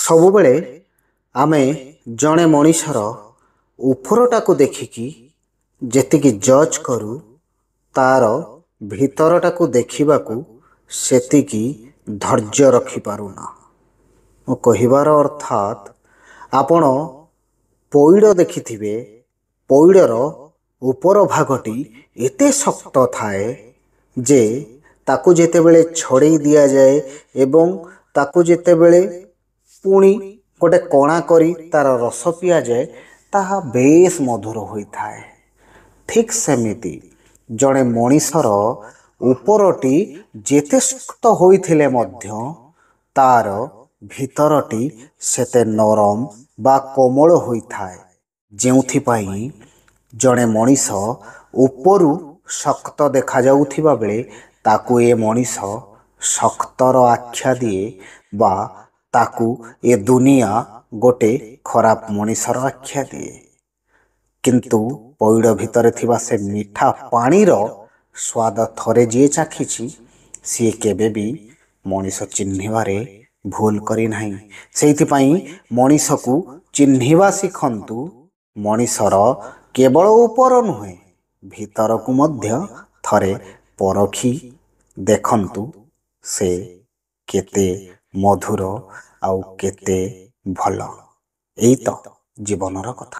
ସବୁବେଳେ ଆମେ ଜଣେ ମଣିଷର ଉପରଟାକୁ ଦେଖିକି ଯେତିକି ଜଜ୍ କରୁ ତାର ଭିତରଟାକୁ ଦେଖିବାକୁ ସେତିକି ଧୈର୍ଯ୍ୟ ରଖିପାରୁନା। ମୁଁ କହିବାର ଅର୍ଥାତ୍ ଆପଣ ପଇଡ଼ ଦେଖିଥିବେ, ପଇଡ଼ର ଉପର ଭାଗଟି ଏତେ ଶକ୍ତ ଥାଏ ଯେ ତାକୁ ଯେତେବେଳେ ଛଡ଼େଇ ଦିଆଯାଏ ଏବଂ ତାକୁ ଯେତେବେଳେ ପୁଣି ଗୋଟେ କଣା କରି ତାର ରସ ପିଆଯାଏ ତାହା ବେଶ ମଧୁର ହୋଇଥାଏ। ଠିକ୍ ସେମିତି ଜଣେ ମଣିଷର ଉପରଟି ଯେତେ ଶକ୍ତ ହୋଇଥିଲେ ମଧ୍ୟ ତାର ଭିତରଟି ସେତେ ନରମ ବା କୋମଳ ହୋଇଥାଏ। ଯେଉଁଥିପାଇଁ ଜଣେ ମଣିଷ ଉପରୁ ଶକ୍ତ ଦେଖାଯାଉଥିବା ବେଳେ ତାକୁ ଏ ମଣିଷ ଶକ୍ତର ଆଖ୍ୟା ଦିଏ ବା ତାକୁ ଏ ଦୁନିଆ ଗୋଟେ ଖରାପ ମଣିଷର ଆଖ୍ୟା ଦିଏ। କିନ୍ତୁ ପଇଡ଼ ଭିତରେ ଥିବା ସେ ମିଠା ପାଣିର ସ୍ୱାଦ ଥରେ ଯିଏ ଚାଖିଛି ସିଏ କେବେ ବି ମଣିଷ ଚିହ୍ନିବାରେ ଭୁଲ କରିନାହିଁ। ସେଇଥିପାଇଁ ମଣିଷକୁ ଚିହ୍ନିବା ଶିଖନ୍ତୁ। ମଣିଷର କେବଳ ଉପର ନୁହେଁ ଭିତରକୁ ମଧ୍ୟ ଥରେ ପରଖି ଦେଖନ୍ତୁ ସେ କେତେ ମଧୁର ଆଉ କେତେ ଭଲ। ଏଇ ତ ଜୀବନର କଥା।